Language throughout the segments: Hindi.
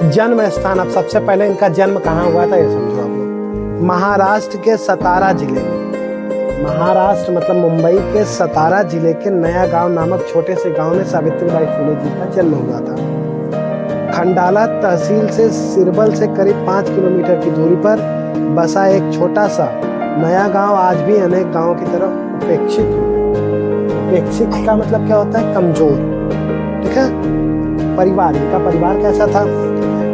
जन्म स्थान, अब सबसे पहले इनका जन्म कहाँ हुआ था ये समझो आप लोग। महाराष्ट्र के सतारा जिले, महाराष्ट्र मतलब मुंबई के सतारा जिले के नया गांव नामक छोटे से गांव में सावित्रीबाई फुले जी का जन्म हुआ था। खंडाला तहसील से सिरबल से करीब 5 किलोमीटर की दूरी पर बसा एक छोटा सा नया गांव आज भी अनेक गांवों की तरह उपेक्षित है। उपेक्षित का मतलब क्या होता है? कमजोर। ठीक है। परिवार, इनका परिवार कैसा था?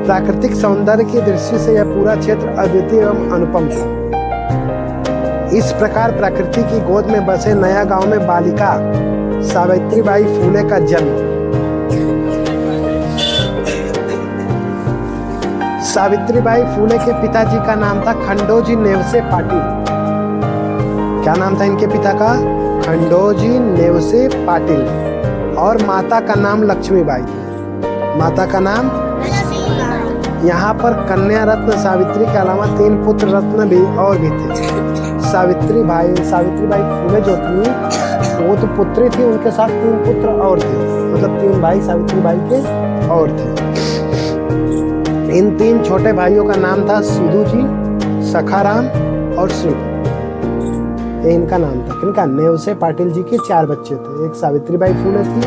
प्राकृतिक सौंदर्य की दृष्टि से यह पूरा क्षेत्र अद्वितीय एवं अनुपम था। इस प्रकार प्रकृति की गोद में बसे नया गांव में बालिका सावित्रीबाई फुले का जन्म। सावित्रीबाई फुले के पिताजी का नाम था खंडोजी नेवसे पाटिल। क्या नाम था इनके पिता का? खंडोजी नेवसे पाटिल। और माता का नाम लक्ष्मीबाई। माता का नाम, यहाँ पर कन्या रत्न सावित्री के अलावा 3 पुत्र रत्न भी और भी थे। सावित्रीबाई फुले जो थी वो तो पुत्री थी, उनके साथ 3 पुत्र और थे, मतलब 3 भाई सावित्रीबाई के और थे। इन 3 छोटे भाइयों का नाम था सिद्धू जी, सखाराम और श्री। ये इनका नाम था। किनका? नेवसे पाटिल जी के 4 बच्चे थे। एक सावित्रीबाई फुले थी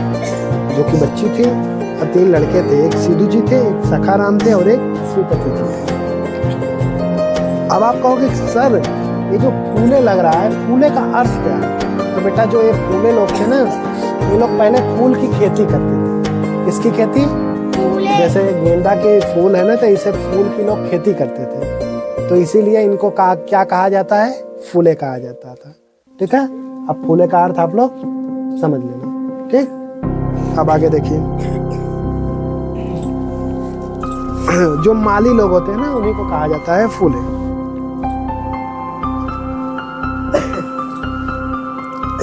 जो कि बच्ची थी, और 3 लड़के थे। एक सिद्धू जी थे, एक सखाराम थे और एक श्रीपति जी थे। अब आप कहोगे सर ये जो फूले लग रहा है, फूले का अर्थ क्या है? तो बेटा जो ये फूले लोग थे ना, ये लोग पहले फूल की खेती करते थे। किसकी खेती? जैसे गेंदा के फूल है ना, तो इसे फूल की लोग खेती करते थे, तो इसीलिए इनको क्या कहा जाता है? फूले कहा जाता था। ठीक है। अब फूले का अर्थ आप लोग समझ लेना। ठीक। अब आगे देखिए, जो माली लोग होते हैं ना, उन्हीं को कहा जाता है फूले।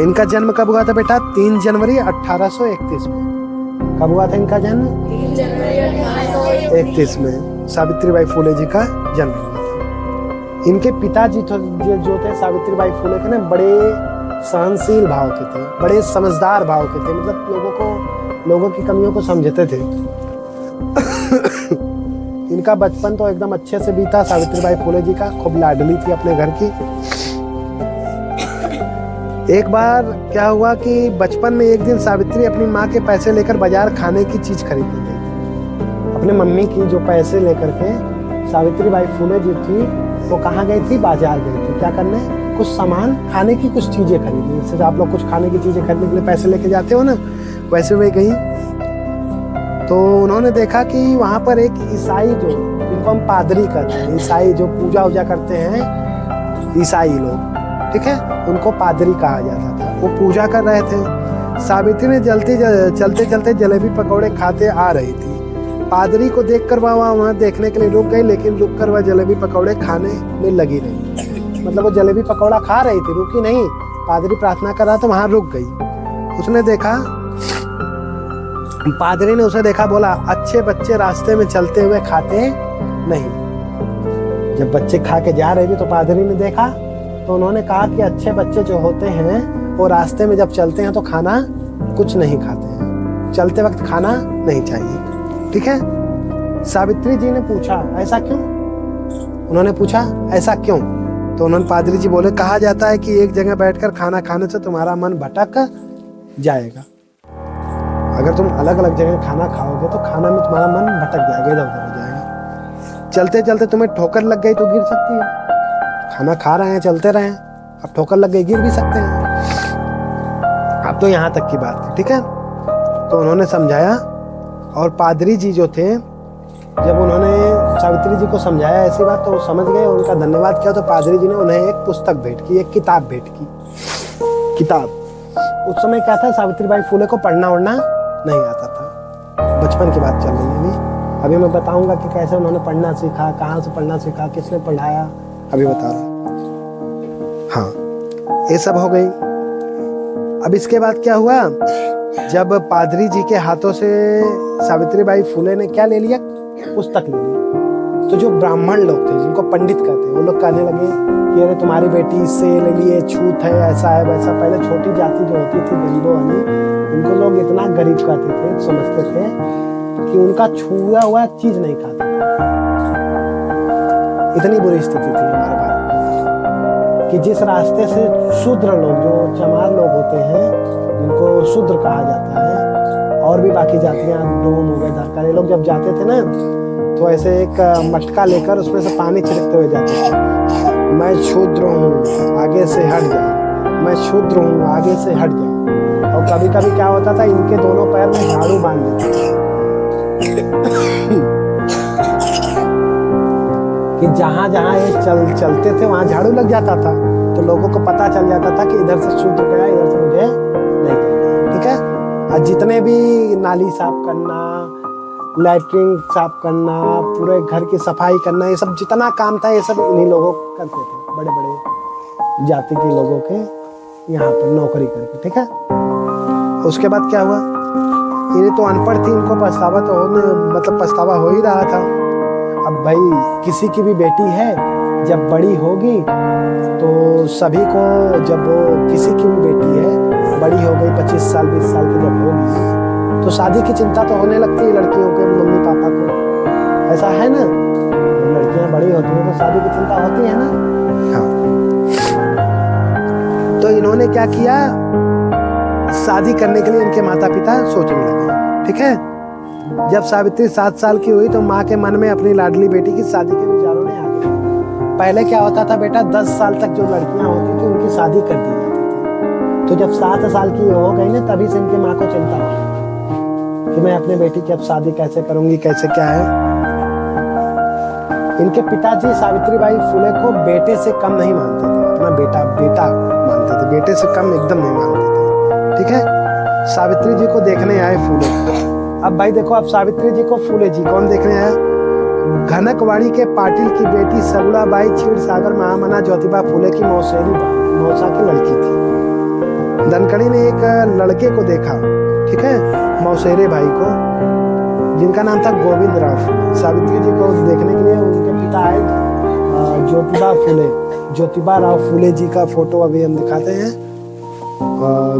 इनका जन्म कब हुआ था बेटा? 3 जनवरी 1831 में। कब हुआ था इनका जन्म? 3 जनवरी 1831 में सावित्रीबाई फुले जी का जन्म हुआ था। इनके पिताजी जो थे सावित्रीबाई फुले के ना, बड़े सहनशील भाव के थे, बड़े समझदार भाव के थे, मतलब लोगों की कमियों को समझते थे। इनका बचपन तो एकदम अच्छे से बीता सावित्रीबाई फुले जी का, खूब लाडली थी अपने घर की। एक बार क्या हुआ कि बचपन में एक दिन सावित्री अपनी माँ के पैसे लेकर बाजार खाने की चीज खरीदने गई। अपने मम्मी की जो पैसे लेकर के सावित्रीबाई फुले जी थी, वो कहाँ गई थी? बाजार गई थी। क्या करने? कुछ सामान, खाने की कुछ चीजें खरीदनी। जैसे आप लोग कुछ खाने की चीजें खरीदने के लिए पैसे लेके जाते हो ना, वैसे वे गई। तो उन्होंने देखा कि वहां पर एक ईसाई, जो जिनको हम पादरी कहते हैं, ईसाई जो पूजा वूजा करते हैं, ईसाई लोग, ठीक है, उनको पादरी कहा जाता था। वो पूजा कर रहे थे। सावित्री ने चलते चलते जलेबी पकौड़े खाते आ रही थी। पादरी को देखकर वहाँ देखने के लिए रुक गई, लेकिन रुककर वह जलेबी पकौड़े खाने में लगी रही। मतलब वो जलेबी पकौड़ा खा रही थी, रुकी नहीं। पादरी प्रार्थना कर रहा था, वहां रुक गई। उसने देखा, पादरी ने उसे देखा, बोला, अच्छे बच्चे रास्ते में चलते हुए खाते नहीं। जब बच्चे खा के जा रहे थे तो पादरी ने देखा, तो उन्होंने कहा कि अच्छे बच्चे जो होते हैं वो रास्ते में जब चलते हैं तो खाना कुछ नहीं खाते हैं, चलते वक्त खाना नहीं चाहिए। ठीक है। सावित्री जी ने पूछा, ऐसा क्यों? उन्होंने पूछा, ऐसा क्यों? तो उन्होंने, पादरी जी बोले, कहा जाता है कि एक जगह बैठकर खाना खाने से तुम्हारा मन भटक जाएगा। अगर तुम अलग अलग जगह खाना खाओगे तो खाना में तुम्हारा मन भटक जाएगा, इधर उधर हो जाएगा। चलते चलते तुम्हें ठोकर लग गई तो गिर सकती है। खाना खा रहे हैं, चलते रहे, अब ठोकर लग गई, गिर भी सकते हैं। अब तो यहाँ तक की बात थी। ठीक है। तो उन्होंने समझाया, और पादरी जी जो थे, जब उन्होंने सावित्री जी को समझाया ऐसी बात, तो वो समझ गए, उनका धन्यवाद किया। तो पादरी जी ने उन्हें एक पुस्तक भेंट की, एक किताब भेंट की। किताब उस समय क्या था, सावित्रीबाई फुले को पढ़ना उड़ना नहीं आता था। बचपन की बात चल रही है अभी मैं बताऊंगा कि कैसे उन्होंने पढ़ना सीखा, कहाँ से पढ़ना सीखा, किसने पढ़ाया, अभी बता रहा हूँ। हाँ, ये सब हो गई। अब इसके बाद क्या हुआ, जब पादरी जी के हाथों से सावित्रीबाई फुले ने क्या ले लिया, पुस्तक ले ली, तो जो ब्राह्मण लोग थे, जिनको पंडित कहते हैं, वो लोग कहने लगे कि अरे तुम्हारी बेटी इससे ले लिए, छूत है, ऐसा है वैसा। पहले छोटी जाति जो होती थी गरीबों वाली, उनको लोग इतना गरीब कहते थे, समझते थे कि उनका छुआ हुआ चीज नहीं खाता था। इतनी बुरी स्थिति थी हमारे भारत में कि जिस रास्ते से शूद्र लोग, जो चमार लोग होते हैं, जिनको शूद्र कहा जाता है, और भी बाकी जातियाँ, डोम हो गए, धारकार, ये लोग जब जाते थे ना तो ऐसे एक मटका लेकर उसमें से पानी छिड़कते हुए जाते थे। मैं शूद्र हूँ, आगे से हट जाओ, मैं शूद्र हूँ, आगे से हट जाओ। और कभी कभी क्या होता था, इनके दोनों पैर में झाड़ू बांध देते थे कि जहाँ जहाँ ये चलते थे वहाँ झाड़ू लग जाता था, तो लोगों को पता चल जाता था कि इधर से शूद्र गया, इधर से मुझे नहीं जाना। ठीक है। और जितने भी नाली साफ करना, लैट्रिन साफ करना, पूरे घर की सफाई करना, ये सब जितना काम था ये सब इन्हीं लोगों करते थे, बड़े बड़े जाति के लोगों के यहाँ पर नौकरी करके। ठीक है। उसके बाद क्या हुआ, ये तो अनपढ़ थी, इनको पछतावा तो मतलब पछतावा हो ही रहा था। अब भाई किसी की भी बेटी है, जब बड़ी होगी तो सभी को, जब वो किसी की भी बेटी है बड़ी हो गई, 25 साल 20 साल की जब होगी, तो शादी की चिंता तो होने लगती है लड़कियों के मम्मी पापा को। ऐसा है ना, लड़कियां बड़ी होती हैं तो शादी की चिंता होती है ना। हाँ। तो इन्होंने क्या किया, शादी करने के लिए इनके माता पिता सोचने लगे। ठीक है। जब सावित्री 7 साल की हुई तो माँ के मन में अपनी लाडली बेटी की शादी के विचारों ने आ गए। पहले क्या होता था बेटा, 10 साल तक जो लड़कियां होती थी उनकी शादी कर दी जाती थी। तो जब 7 साल की हो गई ना, तभी से इनकी माँ को चिंता हुई कि मैं अपने बेटी की अब शादी कैसे करूंगी, कैसे क्या है। इनके पिताजी सावित्रीबाई फुले को बेटे से कम नहीं मानते थे, अपना बेटा बेटा मानते थे, बेटे से कम एकदम नहीं मानते थे। ठीक है। सावित्री जी को देखने आए फूले। अब भाई देखो, अब सावित्री जी को फूले जी कौन देखने आया, घनकवाड़ी के पाटिल की बेटी सगुड़ाबाई क्षीरसागर महामना ज्योतिबा फूले की मौसा की लड़की थी। धनखड़ी ने एक लड़के को देखा। ठीक है। मौसेरे भाई को, जिनका नाम था गोविंद राव फूले। सावित्री जी को देखने के लिए उनके पिता आए, ज्योतिबा फूले, ज्योतिबा राव फूले जी का फोटो अभी हम दिखाते हैं।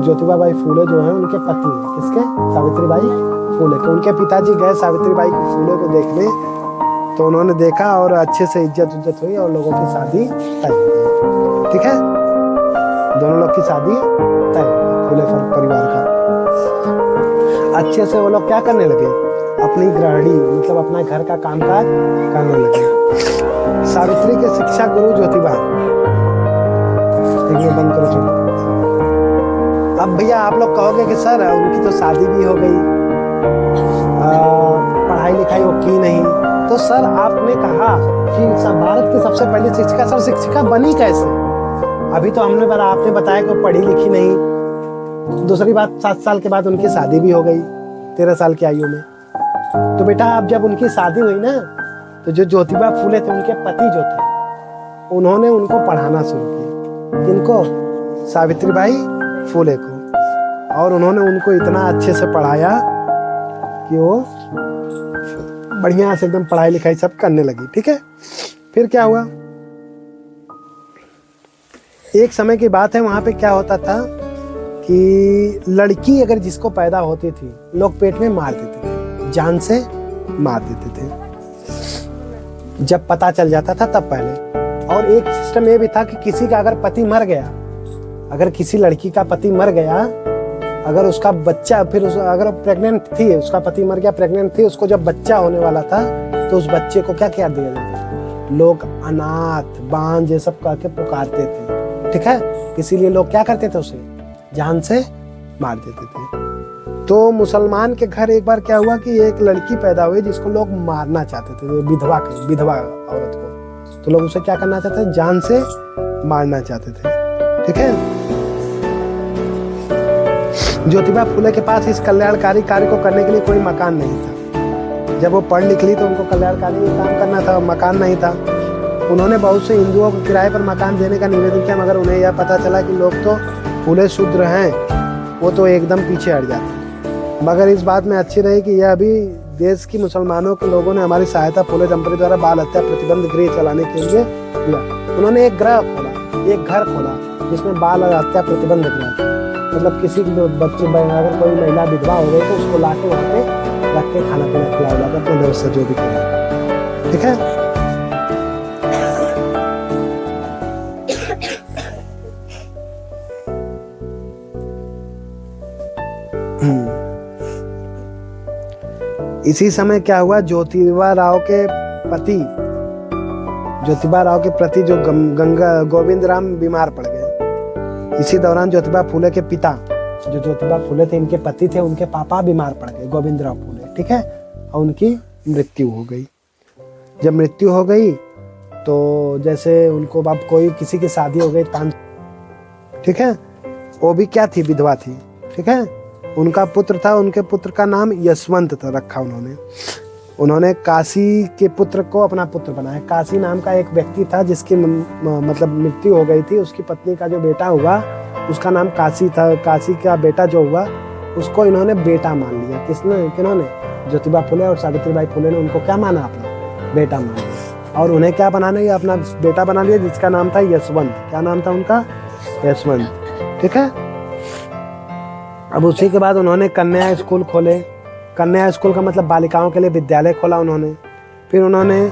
ज्योतिबा बाई फूले जो है उनके पति हैं, किसके, सावित्रीबाई फूले के। उनके पिताजी गए सावित्रीबाई फूले को देखने, तो उन्होंने देखा और अच्छे से इज्जत हुई और लोगों की शादी तय हो गई। ठीक है। दोनों लोग की शादी तय हो गई, फूले परिवार का। अच्छे से वो लोग क्या करने लगे, अपनी गृहिणी मतलब अपना घर का कामकाज करने लगे। सावित्री के शिक्षा गुरु ज्योतिबा, बंद करो छोड़ो। अब भैया आप लोग कहोगे कि सर उनकी तो शादी भी हो गई, पढ़ाई लिखाई वो की नहीं, तो सर आपने कहा कि भारत की सबसे पहली शिक्षिका, सर शिक्षिका बनी कैसे? अभी तो आपने बताया कि वो पढ़ी लिखी नहीं। दूसरी बात, 7 साल के बाद उनकी शादी भी हो गई 13 साल की आयु में। तो बेटा अब जब उनकी शादी हुई ना, तो जो ज्योतिबा फूले थे उनके पति जो थे, उन्होंने उनको पढ़ाना शुरू किया। किनको? सावित्रीबाई फूले को। और उन्होंने उनको इतना अच्छे से पढ़ाया कि वो बढ़िया से एकदम पढ़ाई लिखाई सब करने लगी। ठीक है। फिर क्या हुआ, एक समय की बात है, वहां पे क्या होता था कि लड़की अगर जिसको पैदा होती थी, लोग पेट में मार देते थे, जान से मार देते थे जब पता चल जाता था तब पहले। और एक सिस्टम ये भी था कि किसी का अगर पति मर गया, अगर किसी लड़की का पति मर गया, अगर उसका बच्चा, फिर अगर प्रेग्नेंट थी, उसका पति मर गया, प्रेग्नेंट थी, उसको जब बच्चा होने वाला था तो उस बच्चे को क्या दिया जाता था, लोग अनाथ बांझ ये सब कह के पुकारते थे। ठीक है। इसीलिए लोग क्या करते थे, उसे जान से मार देते थे। तो मुसलमान के घर एक बार क्या हुआ कि एक लड़की पैदा हुई जिसको लोग मारना चाहते थे, विधवा औरत को। तो लोग उसे क्या करना चाहते थे, जान से मारना चाहते थे। ठीक है। ज्योतिबा फूले के पास इस कल्याणकारी कार्य को करने के लिए कोई मकान नहीं था। जब वो पढ़ लिख ली तो उनको कल्याणकारी काम करना था, मकान नहीं था। उन्होंने बहुत से हिंदुओं को किराए पर मकान देने का निवेदन किया, मगर उन्हें यह पता चला कि लोग तो फूले शूद्र हैं, वो तो एकदम पीछे हट जाते। मगर इस बात में अच्छी रही कि यह अभी देश की मुसलमानों के लोगों ने हमारी सहायता फूले दंपति द्वारा बाल हत्या प्रतिबंध गृह चलाने के लिए किया। उन्होंने एक घर खोला जिसमें बाल हत्या प्रतिबंध गृह, मतलब किसी बच्चे अगर कोई महिला विधवा हो गई तो उसको लाके वहाँ पे रख के खाना पीना खिलाया जाता, अपने व्यवस्था जो भी किया। ठीक है। इसी समय क्या हुआ, ज्योतिबा राव के प्रति जो गोविंद राम बीमार पड़ गए। इसी दौरान ज्योतिबा फूले के पिता, जो ज्योतिबा फूले थे इनके पति थे, उनके पापा बीमार पड़ गए, गोविंद राव फूले, ठीक है, और उनकी मृत्यु हो गई। जब मृत्यु हो गई तो जैसे उनको अब कोई किसी की शादी हो गई, ठीक है, वो भी क्या थी, विधवा थी, ठीक है। उनका पुत्र था, उनके पुत्र का नाम यशवंत था रखा उन्होंने काशी के पुत्र को अपना पुत्र बनाया। काशी नाम का एक व्यक्ति था जिसकी मतलब मृत्यु हो गई थी, उसकी पत्नी का जो बेटा हुआ उसका नाम काशी था। काशी का बेटा जो हुआ उसको इन्होंने बेटा मान लिया। किन्होंने, ज्योतिबा फुले और सावित्रीबाई फुले ने उनको क्या माना, अपना बेटा मान लिया, और उन्हें क्या बनाना, ये अपना बेटा बना लिया, जिसका नाम था यशवंत। क्या नाम था उनका, यशवंत, ठीक है। अब उसी के बाद उन्होंने कन्या स्कूल खोले। कन्या स्कूल का मतलब बालिकाओं के लिए विद्यालय खोला उन्होंने। फिर उन्होंने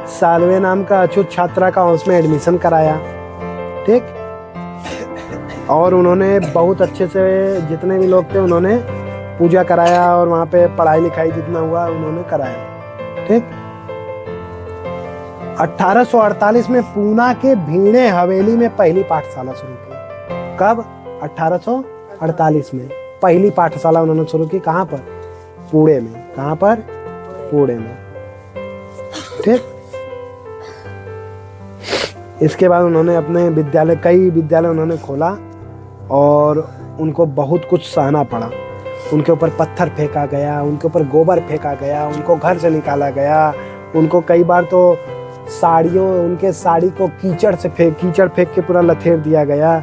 सालवे नाम का अछूत छात्रा का उसमें एडमिशन कराया, ठीक। और उन्होंने बहुत अच्छे से जितने भी लोग थे उन्होंने पूजा कराया, और वहाँ पे पढ़ाई लिखाई जितना हुआ उन्होंने कराया, ठीक। 1848 में पूना के भीड़े हवेली में पहली पाठशाला शुरू की। कब, 1848 में पहली पाठशाला उन्होंने शुरू की। कहाँ पर, पुणे में। कहाँ पर, पुणे में, ठीक। इसके बाद उन्होंने अपने विद्यालय, कई विद्यालय उन्होंने खोला, और उनको बहुत कुछ सहना पड़ा। उनके ऊपर पत्थर फेंका गया, उनके ऊपर गोबर फेंका गया, उनको घर से निकाला गया, उनको कई बार तो उनके साड़ी को कीचड़ फेंक के पूरा लथेर दिया गया,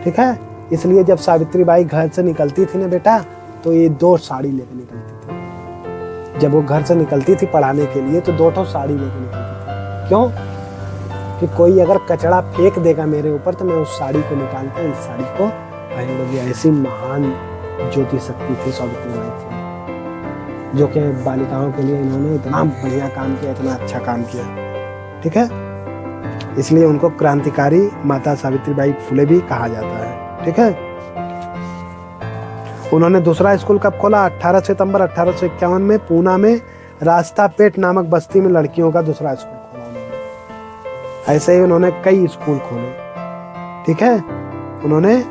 ठीक है। इसलिए जब सावित्रीबाई घर से निकलती थी ना बेटा, तो ये 2 साड़ी लेकर निकलती थी। जब वो घर से निकलती थी पढ़ाने के लिए तो 2 साड़ी लेकर निकलती थी। क्यों, कि कोई अगर कचरा फेंक देगा मेरे ऊपर तो मैं उस साड़ी को निकाल कर इस साड़ी को पहन लूंगी। ऐसी महान ज्योति शक्ति थी सावित्रीबाई फुले, जो कि बालिकाओं के लिए इन्होंने इतना बढ़िया काम किया, इतना अच्छा काम किया, ठीक है। इसलिए उनको क्रांतिकारी माता सावित्रीबाई फुले भी कहा जाता है, ठीक है। उन्होंने दूसरा स्कूल कब खोला, 18 सितंबर 1851 में पूना में रास्ता पेट नामक बस्ती में लड़कियों का दूसरा स्कूल खोला उन्होंने। ऐसे ही उन्होंने कई स्कूल खोले, ठीक है। उन्होंने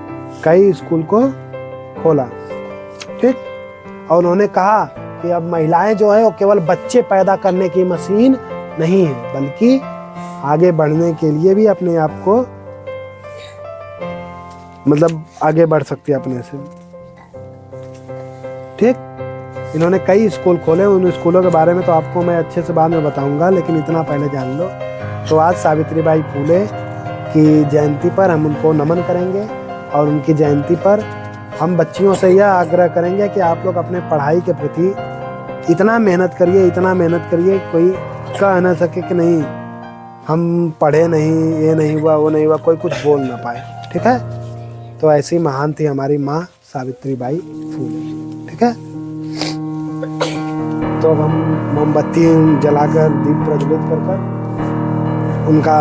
कई स्कूल को खोला, ठीक। और उन्होंने कहा कि अब महिलाएं जो है वो केवल बच्चे पैदा करने की मशीन नहीं है, बल्कि आगे बढ़ने के लिए भी अपने आप को मतलब आगे बढ़ सकती है अपने से, ठीक। इन्होंने कई स्कूल खोले। उन स्कूलों के बारे में तो आपको मैं अच्छे से बाद में बताऊंगा, लेकिन इतना पहले जान लो। तो आज सावित्रीबाई फुले की जयंती पर हम उनको नमन करेंगे, और उनकी जयंती पर हम बच्चियों से यह आग्रह करेंगे कि आप लोग अपने पढ़ाई के प्रति इतना मेहनत करिए, कोई कह ना सके कि नहीं हम पढ़े नहीं, ये नहीं हुआ, वो नहीं हुआ, कोई कुछ बोल ना पाए, ठीक है। तो ऐसी महान थी हमारी माँ सावित्रीबाई फुले, ठीक है। तो अब हम मोमबत्ती जलाकर, दीप प्रज्वलित कर उनका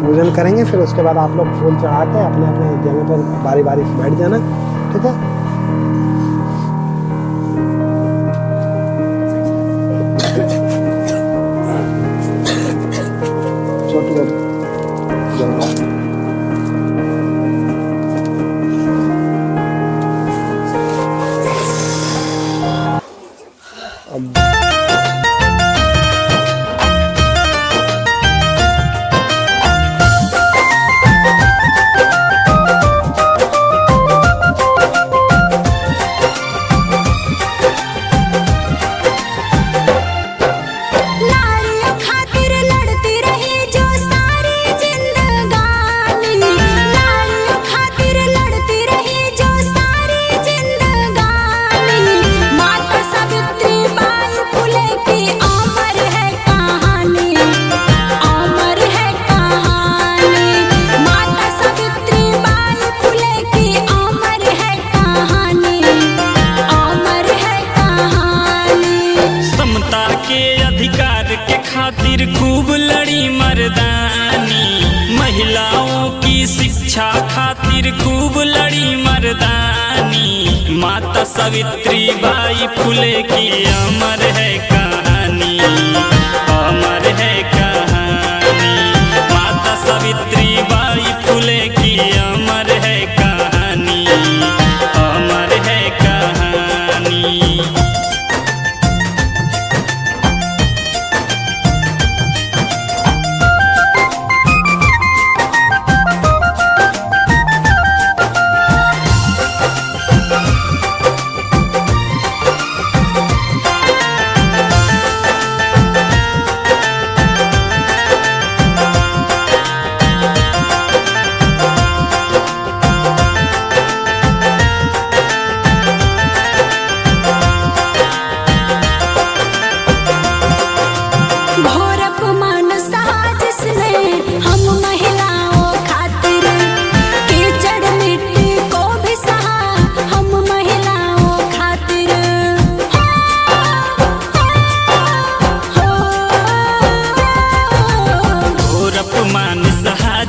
पूजन करेंगे। फिर उसके बाद आप लोग फूल चढ़ा के अपने अपने जगह पर बारी बारी से बैठ जाना, ठीक है। खातिर खूब लड़ी मर्दानी, महिलाओं की शिक्षा खातिर खूब लड़ी मर्दानी। माता सावित्री बाई फुले की अमर है कहानी, अमर है कहानी। माता सावित्री बाई फुले की अमर है कहानी, अमर है कहानी।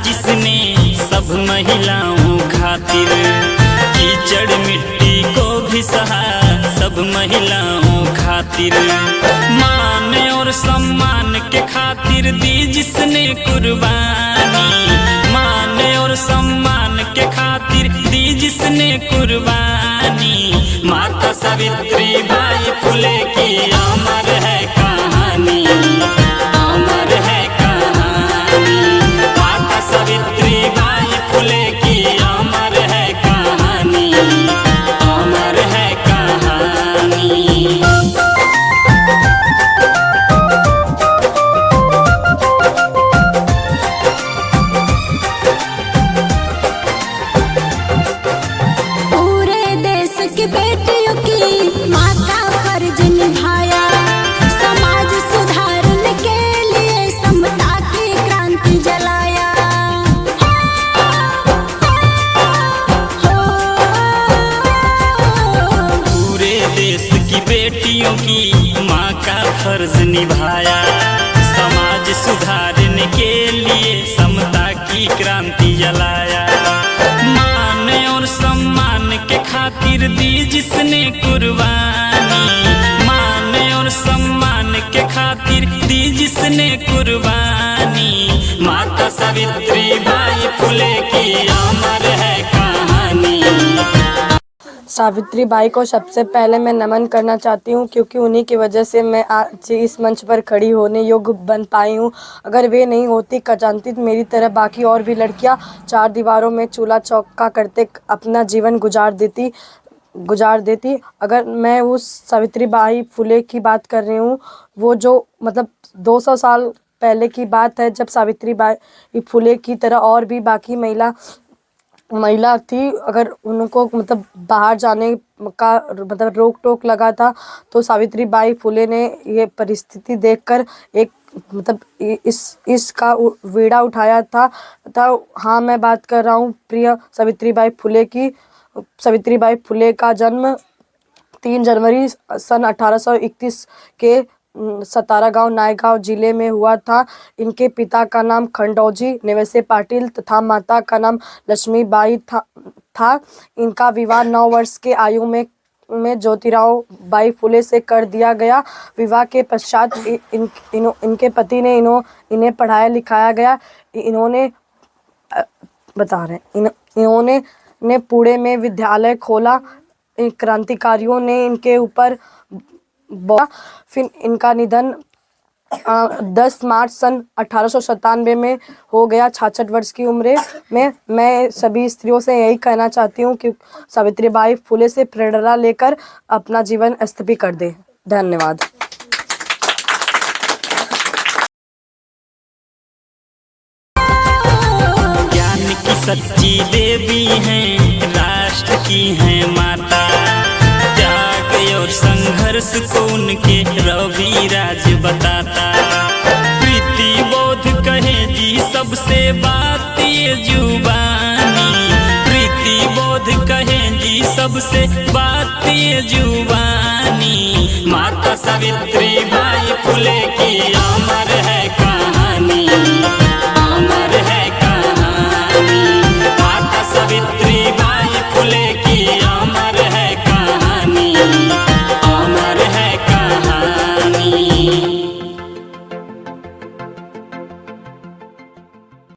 जिसने सब महिलाओं खातिर कीचड़ मिट्टी को भी सहा, सब महिलाओं खातिर मान और सम्मान के खातिर दी जिसने कुर्बानी, मान और सम्मान के खातिर दी जिसने कुर्बानी। माता सावित्री बाई फुले की अमर है कहानी, अमर है कहानी। माता सावित्री बाई फुले की अमर है कहानी, अमर है कहानी। पूरे देश की बेटियों की माता फर्ज निभाया, समाज सुधारने के लिए समता की क्रांति जलाया। पूरे देश की बेटियों की माँ का फर्ज निभाया, समाज सुधारने के लिए समता की क्रांति जलाया। मान और सम्मान के खातिर दी जिसने कुर्बानी, मान और सम्मान के खातिर दी जिसने कुर्बानी। माता सावित्री बाई फुले की अमर है कहानी। सावित्री बाई को सबसे पहले मैं नमन करना चाहती हूँ, क्योंकि उन्हीं की वजह से मैं आज इस मंच पर खड़ी होने योग्य बन पाई हूँ। अगर वे नहीं होती खजांची मेरी तरह बाकी और भी लड़कियाँ चार दीवारों में चूल्हा चौका करते अपना जीवन गुजार देती। अगर मैं उस सावित्री बाई फुले की बात कर रही हूँ, वो जो मतलब 200 साल पहले की बात है, जब सावित्री बाई फुले की तरह और भी बाकी महिला थी। अगर उनको मतलब बाहर जाने का मतलब रोक टोक लगा था, तो सावित्री बाई फुले ने ये परिस्थिति देखकर एक मतलब इसका बीड़ा उठाया था। हाँ, मैं बात कर रहा हूँ प्रिय सावित्री बाई फुले की। सावित्री बाई फुले का जन्म 3 जनवरी सन 1831 के सतारा गांव नायगांव जिले में हुआ था। इनके पिता का नाम खंडोजी निवसे पाटिल तथा माता का नाम लक्ष्मी बाई था। इनका विवाह 9 वर्ष के आयु में ज्योतिराव बाई फुले से कर दिया गया। विवाह के पश्चात इनके पति ने इन्हें पढ़ाया लिखाया गया। इन्होंने पुणे में विद्यालय खोला। क्रांतिकारियों ने इनके ऊपर फिर इनका निधन 10 मार्च सन 1897 में हो गया 66 वर्ष की उम्र में। मैं सभी स्त्रियों से यही कहना चाहती हूँ कि सावित्री बाई फुले से प्रेरणा लेकर अपना जीवन अस्तपी कर दे। धन्यवाद। ज्ञान की सच्ची देवी हैं, राष्ट्र की हैं माता। त्याग और संघर्ष को उनके रवि राज बताता। प्रीति बोध कहे जी सबसे बात ये जुबानी, प्रीति बोध कहे जी सबसे बात ये जुबानी। माता सावित्री बाई फुले की अमर है